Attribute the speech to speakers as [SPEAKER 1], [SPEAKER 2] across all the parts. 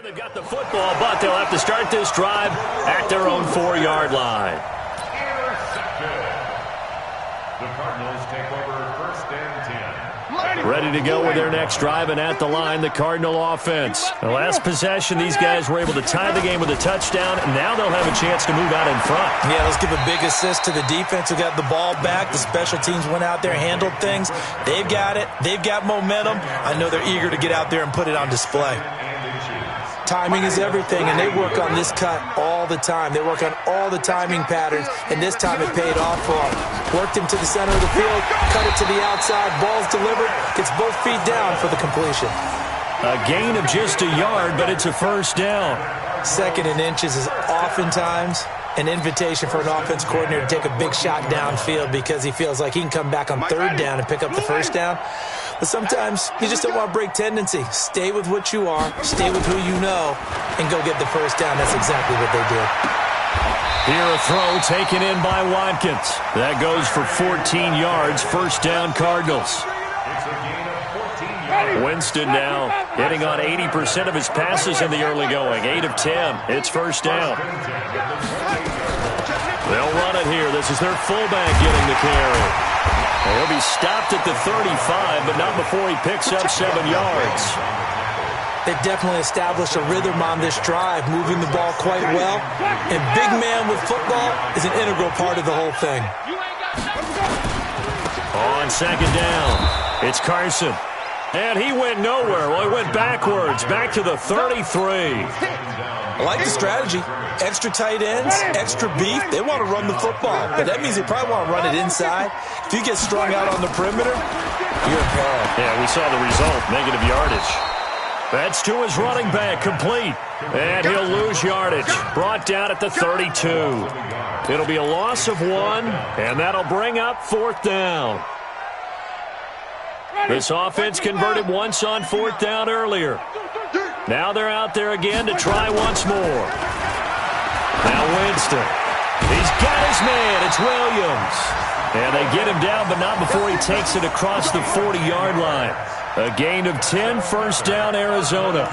[SPEAKER 1] They've got the football, but they'll have to start this drive at their own 4-yard line.
[SPEAKER 2] Intercepted. The Cardinals take over 1st and 10.
[SPEAKER 1] Ready to go with their next drive, and at the line, the Cardinal offense. The last possession, these guys were able to tie the game with a touchdown, and now they'll have a chance to move out in front.
[SPEAKER 3] Yeah, let's give a big assist to the defense who got the ball back. The special teams went out there, handled things. They've got it. They've got momentum. I know they're eager to get out there and put it on display. Timing is everything, and they work on this cut all the time. They work on all the timing patterns, and this time it paid off for them. Worked him to the center of the field, cut it to the outside, ball's delivered, gets both feet down for the completion.
[SPEAKER 1] A gain of just a yard, but it's a first down.
[SPEAKER 3] 2nd and inches is oftentimes an invitation for an offense coordinator to take a big shot downfield because he feels like he can come back on 3rd down and pick up the first down. But sometimes you just don't want to break tendency. Stay with what you are, stay with who you know, and go get the first down. That's exactly what they did.
[SPEAKER 1] Here a throw taken in by Watkins. That goes for 14 yards, first down Cardinals.
[SPEAKER 2] It's a gain of 14 yards.
[SPEAKER 1] Winston now hitting on 80% of his passes in the early going. 8 of 10. It's first down. They'll run it here. This is their fullback getting the carry. He'll be stopped at the 35, but not before he picks up 7 yards.
[SPEAKER 3] They've definitely established a rhythm on this drive, moving the ball quite well. And big man with football is an integral part of the whole thing.
[SPEAKER 1] On 2nd down, it's Carson. And he went nowhere. Well, he went backwards, back to the 33.
[SPEAKER 3] I like the strategy. Extra tight ends, extra beef. They want to run the football, but that means they probably want to run it inside. If you get strung out on the perimeter, you're in peril.
[SPEAKER 1] Yeah, we saw the result, negative yardage. That's to his running back, complete. And he'll lose yardage, brought down at the 32. It'll be a loss of 1, and that'll bring up 4th down. This offense converted once on 4th down earlier. Now they're out there again to try once more. Now Winston. He's got his man. It's Williams. And they get him down, but not before he takes it across the 40-yard line. A gain of 10, first down, Arizona.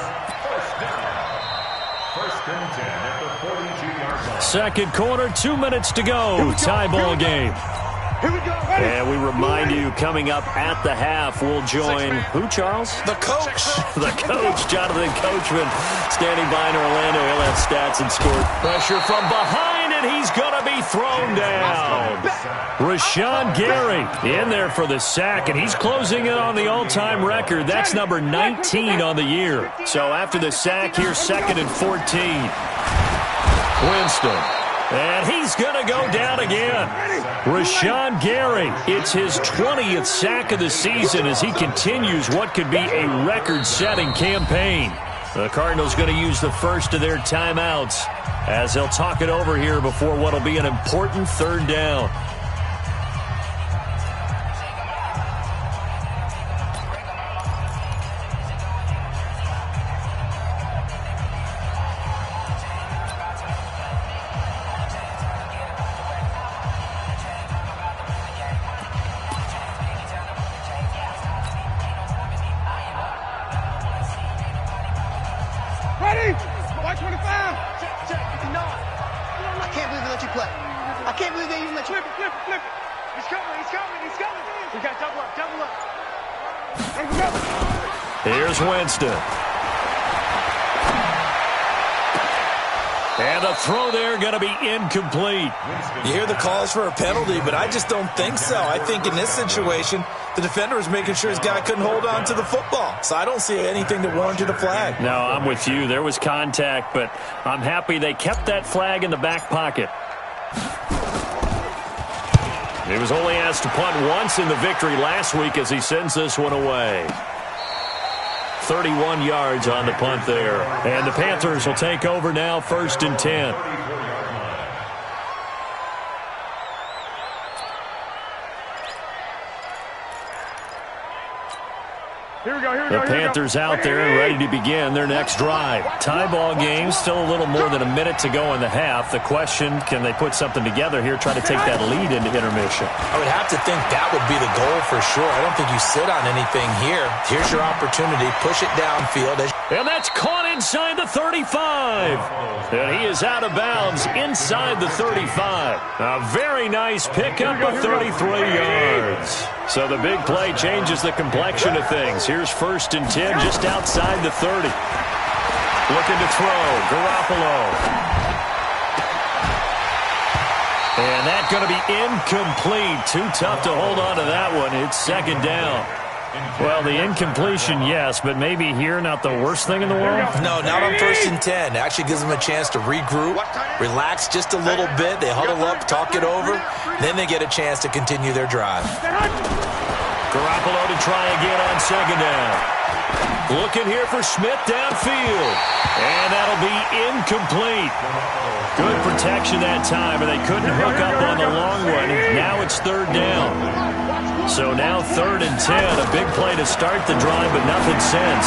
[SPEAKER 2] First and 10 at the 42-yard line.
[SPEAKER 1] Second quarter, 2 minutes to go. Tie ball game. And we remind you, coming up at the half, we'll join who, Charles?
[SPEAKER 3] The coach.
[SPEAKER 1] The coach, Jonathan Coachman, standing by in Orlando. He'll have stats and score. Pressure from behind, and he's going to be thrown down. Rashawn Gary in there for the sack, and he's closing in on the all-time record. That's number 19 on the year. So after the sack, here's 2nd and 14. Winston. And he's going to go down again. Rashawn Gary, it's his 20th sack of the season as he continues what could be a record-setting campaign. The Cardinals going to use the first of their timeouts as they'll talk it over here before what will be an important 3rd down. Here's Winston. And the throw there going to be incomplete.
[SPEAKER 3] You hear the calls for a penalty, but I just don't think so. I think in this situation, the defender was making sure his guy couldn't hold on to the football. So I don't see anything that warranted a flag.
[SPEAKER 1] No, I'm with you. There was contact, but I'm happy they kept that flag in the back pocket. He was only asked to punt once in the victory last week as he sends this one away. 31 yards on the punt there. And the Panthers will take over now, 1st and 10.
[SPEAKER 4] Here we go.
[SPEAKER 1] The Panthers out there and ready to begin their next drive. Tie ball game, still a little more than a minute to go in the half. The question, can they put something together here, try to take that lead into intermission?
[SPEAKER 3] I would have to think that would be the goal for sure. I don't think you sit on anything here. Here's your opportunity. Push it downfield.
[SPEAKER 1] And that's caught inside the 35. And he is out of bounds inside the 35. A very nice pickup of 33 yards. So the big play changes the complexion of things. Here's 1st and 10 just outside the 30. Looking to throw. Garoppolo. And that's going to be incomplete. Too tough to hold on to that one. It's 2nd down. Well, the incompletion, yes, but maybe here not the worst thing in the world?
[SPEAKER 3] No, not on 1st and 10. It actually gives them a chance to regroup, relax just a little bit. They huddle up, talk it over. Then they get a chance to continue their drive.
[SPEAKER 1] Garoppolo to try again on 2nd down. Looking here for Smith downfield. And that'll be incomplete. Good protection that time, and they couldn't hook up on the long one. Now it's 3rd down. So now 3rd and 10. A big play to start the drive, but nothing since.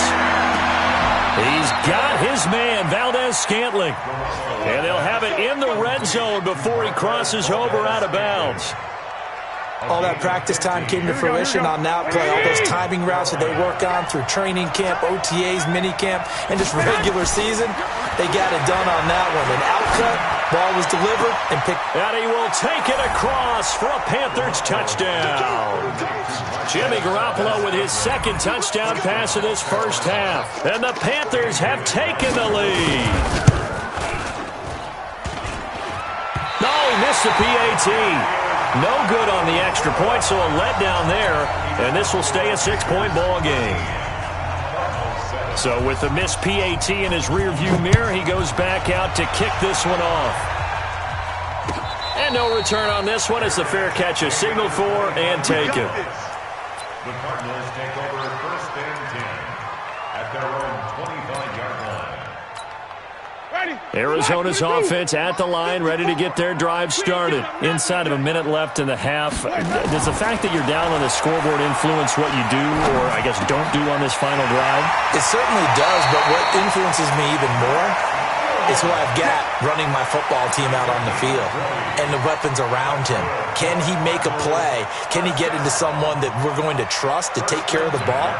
[SPEAKER 1] He's got his man, Valdez-Scantling. And they'll have it in the red zone before he crosses over out of bounds.
[SPEAKER 3] All that practice time came to fruition on that play. All those timing routes that they work on through training camp, OTAs, mini camp, and just regular season, they got it done on that one. An outcut, ball was delivered, and picked.
[SPEAKER 1] And he will take it across for a Panthers touchdown. Jimmy Garoppolo with his 2nd touchdown pass of this first half. And the Panthers have taken the lead. No, he missed the PAT. No good on the extra point, so a letdown there, and this will stay a 6-point ball game. So with the missed PAT in his rearview mirror, he goes back out to kick this one off. And no return on this one as the fair catch is signaled for and taken.
[SPEAKER 2] The Cardinals take over 1st and 10 at their own 25-yard line.
[SPEAKER 1] Arizona's offense at the line, ready to get their drive started. Inside of a minute left in the half. Does the fact that you're down on the scoreboard influence what you do, or I guess don't do on this final drive?
[SPEAKER 3] It certainly does, but what influences me even more is who I've got running my football team out on the field and the weapons around him. Can he make a play? Can he get into someone that we're going to trust to take care of the ball?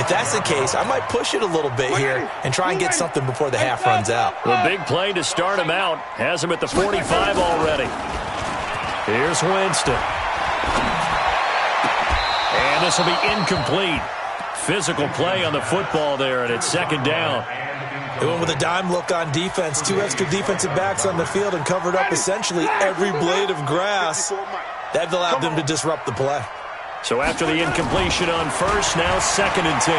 [SPEAKER 3] If that's the case, I might push it a little bit here and try and get something before the half runs out.
[SPEAKER 1] The big play to start him out. Has him at the 45 already. Here's Winston. And this will be incomplete. Physical play on the football there, and it's 2nd down.
[SPEAKER 3] They went with a dime look on defense. 2 extra defensive backs on the field and covered up essentially every blade of grass. That allowed them to disrupt the play.
[SPEAKER 1] So after the incompletion on 1st, now 2nd and 10.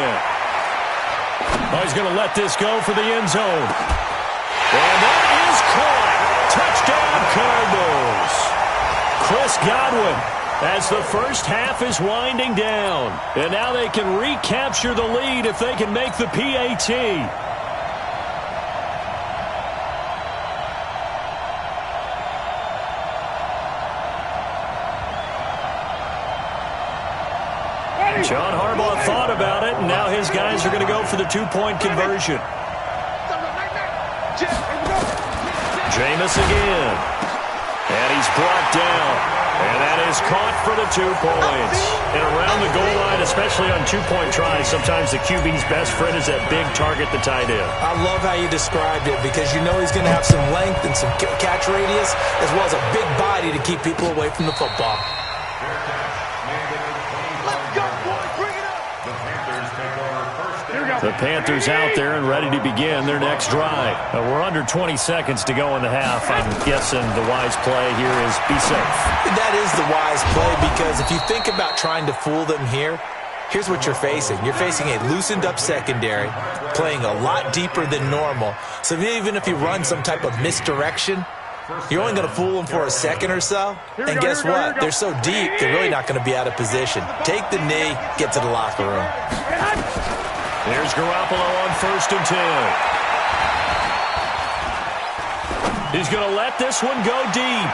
[SPEAKER 1] Oh, he's going to let this go for the end zone. And that is caught. Touchdown, Cardinals. Chris Godwin, as the first half is winding down. And now they can recapture the lead if they can make the PAT. John Harbaugh thought about it, and now his guys are going to go for the 2-point conversion. Jameis again. And he's brought down. And that is caught for the 2 points. And around the goal line, especially on 2-point tries, sometimes the QB's best friend is that big target, the tight end.
[SPEAKER 3] I love how you described it because you know he's going to have some length and some catch radius as well as a big body to keep people away from the football.
[SPEAKER 1] The Panthers out there and ready to begin their next drive. We're under 20 seconds to go in the half. I'm guessing the wise play here is be safe.
[SPEAKER 3] That is the wise play because if you think about trying to fool them here, here's what you're facing. You're facing a loosened up secondary, playing a lot deeper than normal. So even if you run some type of misdirection, you're only going to fool them for a second or so. And guess what? They're so deep, they're really not going to be out of position. Take the knee, get to the locker room.
[SPEAKER 1] Here's Garoppolo on 1st and 10. He's going to let this one go deep.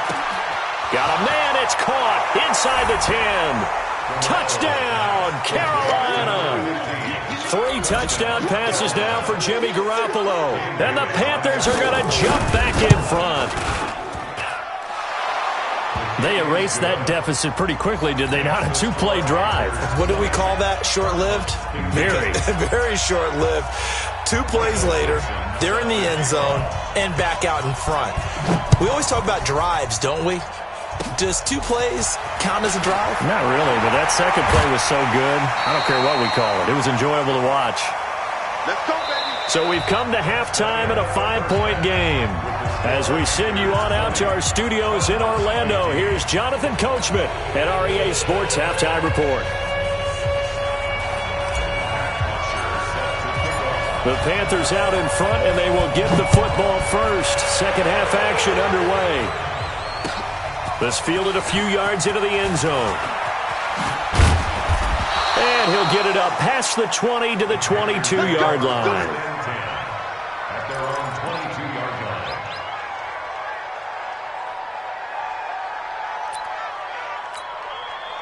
[SPEAKER 1] Got a man, it's caught inside the 10. Touchdown, Carolina! 3 touchdown passes now for Jimmy Garoppolo. And the Panthers are going to jump back in front. They erased that deficit pretty quickly, did they not? A 2-play drive.
[SPEAKER 3] What do we call that? Short-lived?
[SPEAKER 1] Very.
[SPEAKER 3] Very short-lived. 2 plays later, they're in the end zone and back out in front. We always talk about drives, don't we? Does 2 plays count as a drive?
[SPEAKER 1] Not really, but that second play was so good. I don't care what we call it. It was enjoyable to watch.
[SPEAKER 4] Let's go, baby.
[SPEAKER 1] So we've come to halftime in a 5-point game. As we send you on out to our studios in Orlando, here's Jonathan Coachman at REA Sports Halftime Report. The Panthers out in front, and they will get the football first. Second half action underway. This fielded a few yards into the end zone. And he'll get it up past the 20 to the 22-yard line.
[SPEAKER 2] At their own 22-yard line.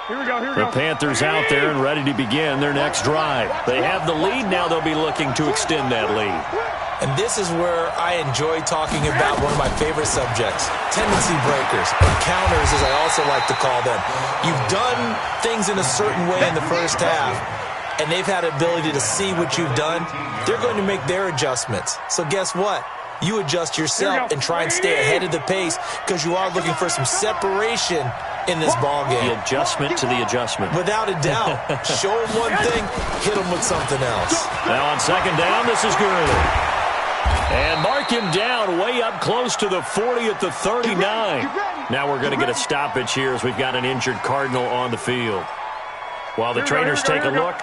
[SPEAKER 4] Here we go,
[SPEAKER 1] The Panthers out there and ready to begin their next drive. They have the lead. Now they'll be looking to extend that lead.
[SPEAKER 3] And this is where I enjoy talking about one of my favorite subjects, tendency breakers, or counters as I also like to call them. You've done things in a certain way in the first half, and they've had ability to see what you've done. They're going to make their adjustments. So guess what? You adjust yourself and try and stay ahead of the pace because you are looking for some separation in this ball game.
[SPEAKER 1] The adjustment to the adjustment.
[SPEAKER 3] Without a doubt. Show them one thing, hit them with something else.
[SPEAKER 1] Now on second down, this is Gurley. And mark him down way up close to the 40 at the 39. Now we're going to get a stoppage here as we've got an injured Cardinal on the field. While the trainers take a look,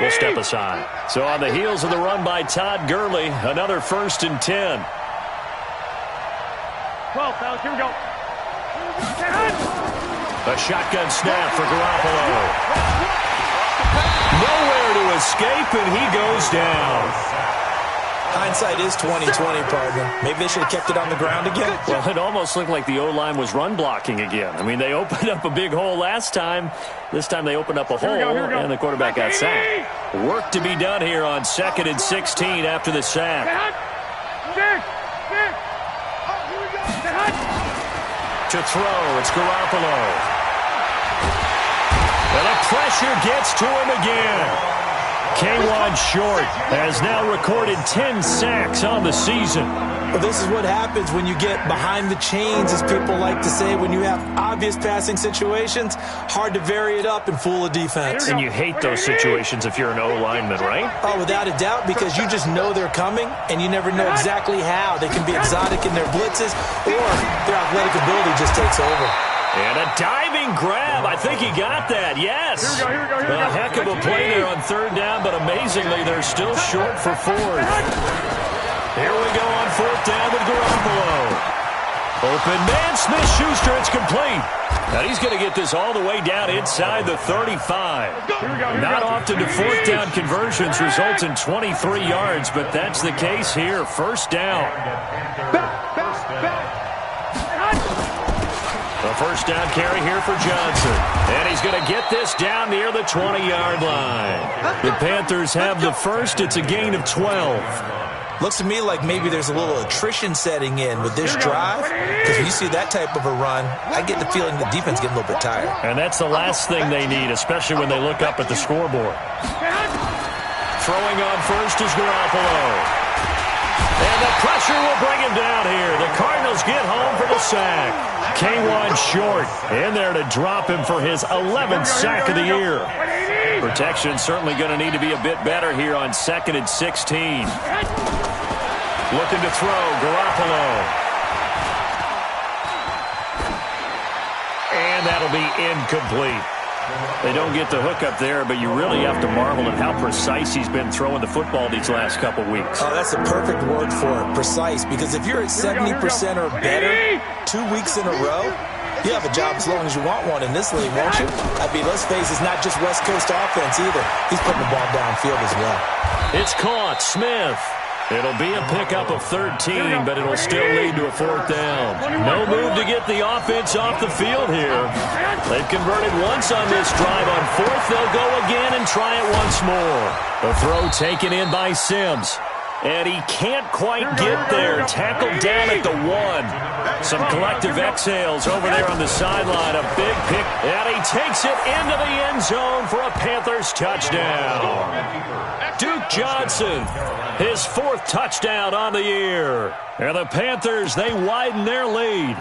[SPEAKER 1] we'll step aside. So on the heels of the run by Todd Gurley, another 1st and 10.
[SPEAKER 4] 12, fellas, here we go.
[SPEAKER 1] A shotgun snap for Garoppolo. Nowhere to escape, and he goes down.
[SPEAKER 3] Hindsight is 20/20, partner. Maybe they should have kept it on the ground again.
[SPEAKER 1] Well, it almost looked like the O-line was run blocking again. I mean, they opened up a big hole last time. This time they opened up a hole, and the quarterback got sacked. Work to be done here on 2nd and 16 after the sack. To throw, it's Garoppolo. And the pressure gets to him again. K'Wan Short has now recorded 10 sacks on the season.
[SPEAKER 3] Well, this is what happens when you get behind the chains, as people like to say. When you have obvious passing situations, hard to vary it up and fool a defense.
[SPEAKER 1] And you hate those situations if you're an O-lineman, right?
[SPEAKER 3] Oh, without a doubt, because you just know they're coming, and you never know exactly how. They can be exotic in their blitzes, or their athletic ability just takes over.
[SPEAKER 1] And a diving grab. I think he got that. Yes.
[SPEAKER 4] Here we go.
[SPEAKER 1] A heck of a play there on 3rd down, but amazingly, they're still short for 4th. Here we go on 4th down with Garoppolo. Open man, Smith-Schuster. It's complete. And he's going to get this all the way down inside the 35. Not often do 4th down conversions result in 23 yards, but that's the case here. 1st down. A 1st down carry here for Johnson. And he's going to get this down near the 20-yard line. The Panthers have the first. It's a gain of 12.
[SPEAKER 3] Looks to me like maybe there's a little attrition setting in with this drive, because when you see that type of a run, I get the feeling the defense getting a little bit tired.
[SPEAKER 1] And that's the last thing they need, especially when they look up at the scoreboard. Throwing on first is Garoppolo. And the pressure will bring him down here. The Cardinals get home for the sack. K'Wan Short in there to drop him for his 11th sack of the year. Protection certainly going to need to be a bit better here on 2nd and 16. Looking to throw, Garoppolo. And that'll be incomplete. They don't get the hook up there, but you really have to marvel at how precise he's been throwing the football these last couple weeks.
[SPEAKER 3] Oh, that's a perfect word for it, precise, because if you're at 70% or better 2 weeks in a row, you have a job as long as you want one in this league, won't you? I mean, let's face it, it's not just West Coast offense either. He's putting the ball downfield as well.
[SPEAKER 1] It's caught. Smith. It'll be a pickup of 13, but it'll still lead to a 4th down. No move to get the offense off the field here. They've converted once on this drive. On 4th, they'll go again and try it once more. The throw taken in by Sims. And he can't quite get there. Tackled down at the 1. Some collective exhales over there on the sideline. A big pick. And he takes it into the end zone for a Panthers touchdown. Duke Johnson, his 4th touchdown on the year. And the Panthers, they widen their lead.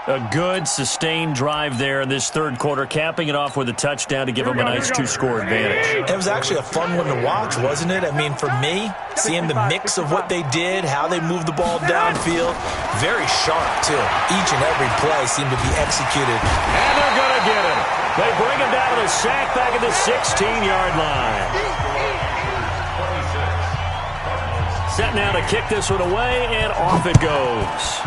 [SPEAKER 1] A good, sustained drive there in this 3rd quarter, capping it off with a touchdown to give them a nice 2-score advantage.
[SPEAKER 3] It was actually a fun one to watch, wasn't it? I mean, for me, seeing the mix of what they did, how they moved the ball downfield, very sharp, too. Each and every play seemed to be executed.
[SPEAKER 1] And they're going to get him. They bring him down to the sack back at the 16-yard line. Set now to kick this one away, and off it goes.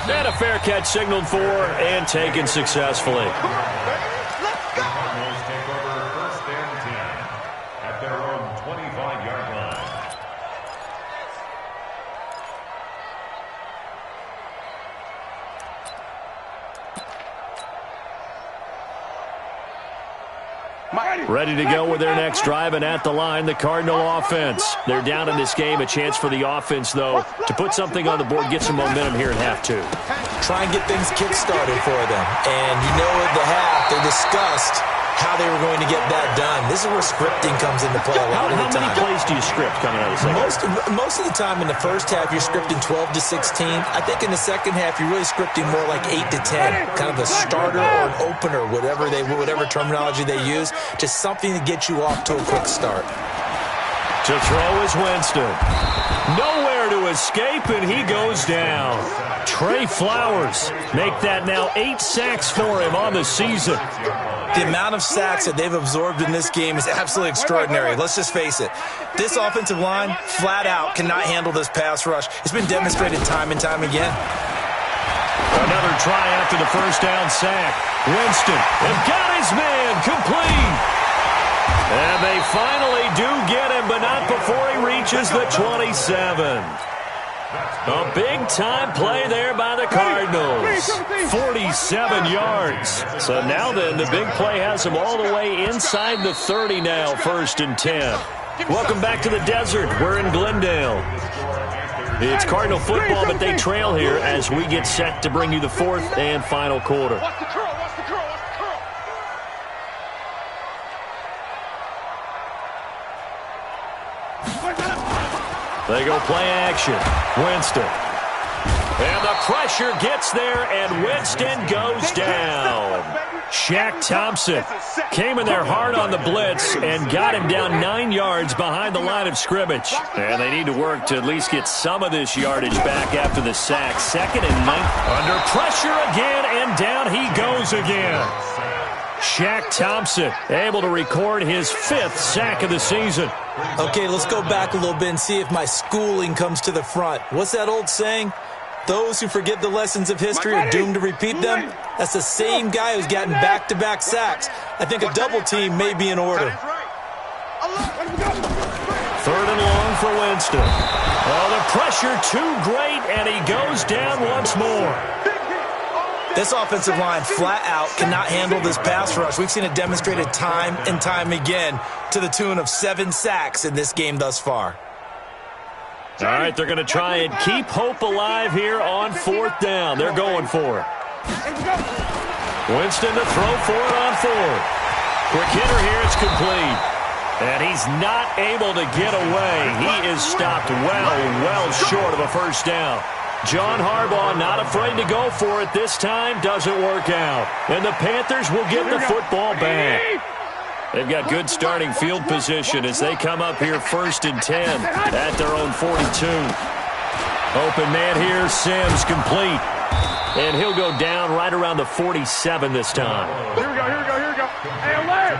[SPEAKER 1] And a fair catch signaled for and taken successfully.
[SPEAKER 2] The Cardinals take over 1st and 10 at their own 25-yard line.
[SPEAKER 1] Ready to go with their next drive, and at the line, the Cardinal offense. They're down in this game. A chance for the offense, though, to put something on the board, get some momentum here in half 2.
[SPEAKER 3] Try and get things kick-started for them. And you know at the half, they discussed how they were going to get that done. This is where scripting comes into play a lot of the time.
[SPEAKER 1] How many plays do you script coming out of the second?
[SPEAKER 3] Most of the time in the first half, you're scripting 12 to 16. I think in the second half, you're really scripting more like 8 to 10. Kind of a starter or an opener, whatever terminology they use. Just something to get you off to a quick start.
[SPEAKER 1] To throw is Winston. Nowhere to escape, and he goes down. Trey Flowers make that now 8 sacks for him on the season.
[SPEAKER 3] The amount of sacks that they've absorbed in this game is absolutely extraordinary. Let's just face it. This offensive line, flat out, cannot handle this pass rush. It's been demonstrated time and time again.
[SPEAKER 1] Another try after the 1st down sack. Winston has got his man complete. And they finally do get him, but not before he reaches the 27. A big-time play there by the Cardinals. 47 yards. So now then, the big play has them all the way inside the 30 now, 1st and 10. Welcome back to the desert. We're in Glendale. It's Cardinal football, but they trail here as we get set to bring you the 4th and final quarter. They go play action. Winston. And the pressure gets there, and Winston goes down. Shaq Thompson came in there hard on the blitz and got him down 9 yards behind the line of scrimmage. And they need to work to at least get some of this yardage back after the sack. 2nd and 9. Under pressure again, and down he goes again. Shaq Thompson able to record his 5th sack of the season.
[SPEAKER 3] Okay, let's go back a little bit and see if my schooling comes to the front. What's that old saying? Those who forget the lessons of history are doomed to repeat them. That's the same guy who's gotten back-to-back sacks. I think a double team may be in order.
[SPEAKER 1] 3rd and long for Winston. Oh, the pressure too great, and he goes down once more.
[SPEAKER 3] This offensive line, flat out, cannot handle this pass rush. We've seen it demonstrated time and time again to the tune of 7 sacks in this game thus far.
[SPEAKER 1] All right, they're going to try and keep hope alive here on 4th down. They're going for it. Winston to throw for it on 4th. Quick hitter here, it's complete. And he's not able to get away. He is stopped well short of a 1st down. John Harbaugh not afraid to go for it this time. Doesn't work out. And the Panthers will get the football back. They've got good starting field position as they come up here 1st and 10 at their own 42. Open man here, Sims complete. And he'll go down right around the 47 this time.
[SPEAKER 4] Here we go. Hey, alert!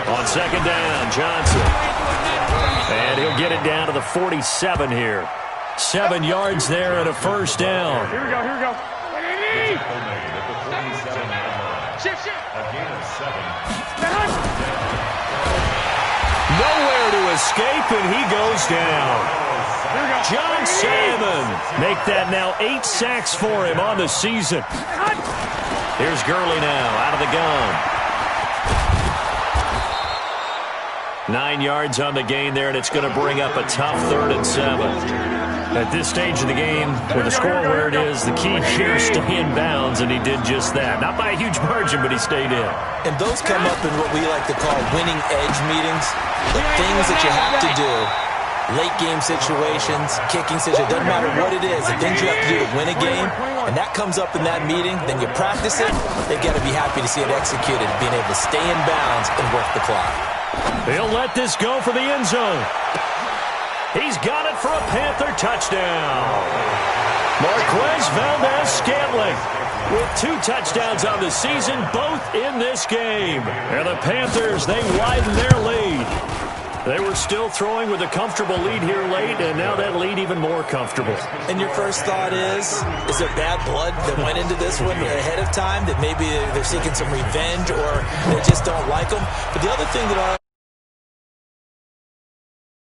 [SPEAKER 1] On 2nd down, Johnson. And he'll get it down to the 47 here. 7 yards there and a 1st down.
[SPEAKER 4] Here we go.
[SPEAKER 2] Shift. A gain of 7.
[SPEAKER 1] Nowhere to escape, and he goes down. John Salmon make that now 8 sacks for him on the season. Here's Gurley now out of the gun. 9 yards on the gain there, and it's going to bring up a tough 3rd and 7. At this stage of the game, with the score where it is, the key here is stay in bounds, and he did just that. Not by a huge margin, but he stayed in.
[SPEAKER 3] And those come up in what we like to call winning edge meetings. The things that you have to do, late game situations, kicking situations, doesn't matter what it is, the things you have to do to win a game, and that comes up in that meeting, then you practice it, they've got to be happy to see it executed, being able to stay in bounds and work the clock.
[SPEAKER 1] He'll let this go for the end zone. He's got it for a Panther touchdown. Marquez Valdez-Scantling with 2 touchdowns on the season, both in this game. And the Panthers, they widen their lead. They were still throwing with a comfortable lead here late, and now that lead even more comfortable.
[SPEAKER 3] And your first thought is there bad blood that went into this one ahead of time, that maybe they're seeking some revenge or they just don't like them? But the other thing that